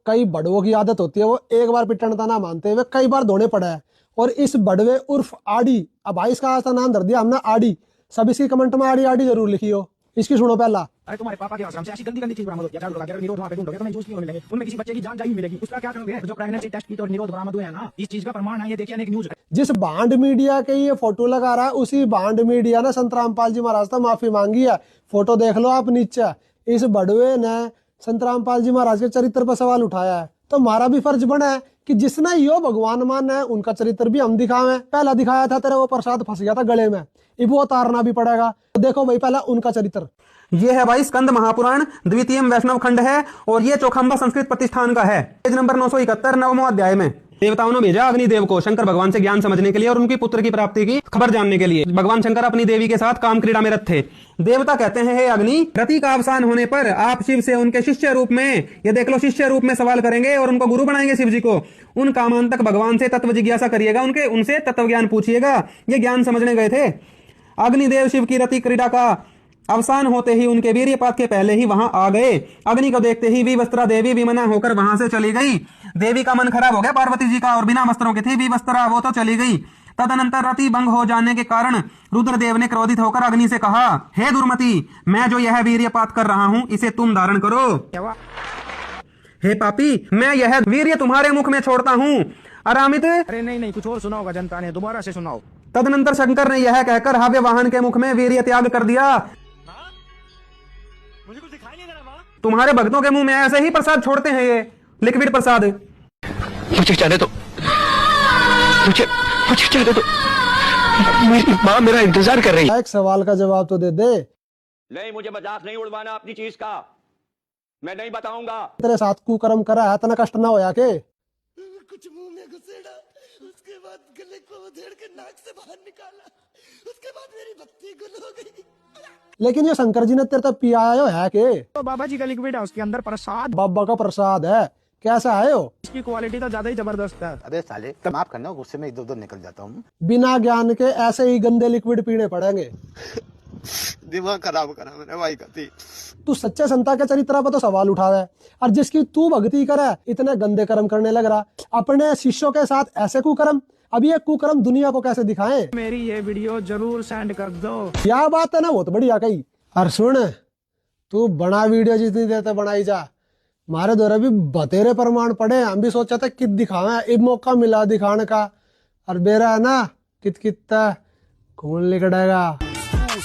कई बड़वों की आदत होती है, वो एक बार पिटने ना मानते हुए कई बार धोने पड़ा है। और इस बड़वे उर्फ आड़ी, अब भाई इसका आज नाम धर दिया हमने आड़ी, सब इसकी कमेंट में आड़ी आड़ी जरूर लिखियो। इसकी सुनो पहला। अरे तुम्हारे पापा के आश्रम से ऐसी गंदी गंदी चीज बरामद होती है, झाड़ू लगा के अगर निरोध वहां पे ढूंढोगे तो नहीं जूस क्यों मिलेंगे, उनमें किसी बच्चे की जान जाई मिलेगी, उसका क्या करोगे? जो प्रेगनेंसी टेस्ट की तो निरोध बरामद हुए हैं ना, इस चीज का प्रमाण है, ये देखिए एक न्यूज। जिस भांड मीडिया के ये फोटो लगा रहा है, उसी भांड मीडिया ने संत रामपाल जी महाराज से माफी मांगी है। फोटो देख लो आप नीचे। इस बड़वे ने संत रामपाल जी महाराज के चरित्र पर सवाल उठाया है, तो हमारा भी फर्ज बना है कि जिसने यो भगवान मान है उनका चरित्र भी हम दिखावे। पहला दिखाया था तेरे वो प्रसाद फंस गया था गले में, अब वो उतारना भी पड़ेगा। तो देखो भाई पहला उनका चरित्र। ये है भाई स्कंद महापुराण द्वितीय वैष्णव खंड है और ये चौखंबा संस्कृत प्रतिष्ठान का है। पेज नंबर 971 9वां अध्याय में देवताओं ने भेजा अग्निदेव को शंकर भगवान से ज्ञान समझने के लिए और उनकी पुत्र की प्राप्ति की खबर जानने के लिए। भगवान शंकर अपनी देवी के साथ काम क्रीड़ा में रत थे। देवता कहते हैं, हे अग्नि, रति का अवसान होने पर आप शिव से उनके शिष्य रूप में, ये देख लो, शिष्य रूप में सवाल करेंगे और उनको गुरु बनाएंगे शिव जी को। उन कामांतक भगवान से तत्व जिज्ञासा करिएगा, उनसे तत्व ज्ञान पूछिएगा। ये ज्ञान समझने गए थे। अग्निदेव शिव की रति क्रीड़ा का अवसान होते ही उनके वीर्यपात के पहले ही वहां आ गए। अग्नि को देखते ही विवस्त्रा देवी विमना होकर वहां से चली गई। देवी का मन खराब हो गया पार्वती जी का, और बिना वस्त्रों के थी विवस्त्रा, वो तो चली गई। तदनंतर रति भंग हो जाने के कारण रुद्रदेव ने क्रोधित होकर अग्नि से कहा, हे दुर्मति, मैं जो यह वीर्यपात कर रहा हूं इसे तुम धारण करो। हे पापी, मैं यह वीर्य तुम्हारे मुख में छोड़ता हूं। अरामित, अरे नहीं कुछ और सुना होगा जनता ने, दोबारा से सुनाओ। तदनंतर शंकर ने यह कहकर हव्य वाहन के मुख में वीर्य त्याग कर दिया। मुझे कुछ दिखाई नहीं दे रहा। तुम्हारे भक्तों के मुंह में ऐसे ही प्रसाद छोड़ते हैं, ये लिक्विड प्रसाद। मुझे जाने दो, मुझे जाने दो, मेरी माँ मेरा इंतजार कर रही है। एक सवाल का जवाब तो दे दे। नहीं, मुझे मजाक नहीं उड़वाना अपनी चीज का, मैं नहीं बताऊंगा। तेरे साथ कुकर्म करा है, तना कष्ट ना होया के? कुछ मुंह में घुसेड़ा, उसके बाद गले को उधेड़ के नाक से बाहर निकाला, उसके बाद मेरी भक्ति गुल हो गई। लेकिन ये शंकर जी ने तेरे तो पियाया है के? तो बाबा जी का लिक्विड है, उसके अंदर प्रसाद, बाबा का प्रसाद है। कैसा है हो? इसकी क्वालिटी तो ज्यादा ही जबरदस्त है। अबे साले, माफ करना, गुस्से में इधर उधर निकल जाता हूँ। बिना ज्ञान के ऐसे ही गंदे लिक्विड पीने पड़ेंगे। दिमाग खराब करा मैंने भाई कती। तू सच्चे संता के चरित्र पर तो सवाल उठावे, और जिसकी तू भक्ति करे इतने गंदे कर्म करने लग रहा अपने शिष्यों के साथ ऐसे कुकर्म। अब ये कुकर्म दुनिया को कैसे दिखाएं? मेरी ये वीडियो जरूर सेंड कर दो। क्या बात है ना, बहुत बढ़िया कही। और सुन, तू बना वीडियो जितनी देर तक बनाई जा, मारे द्वारा भी बतेरे प्रमाण पड़े। हम भी सोचा था कित दिखावे, अब मौका मिला दिखाने का, और बेरा है ना कित कितना खून निकलेगा।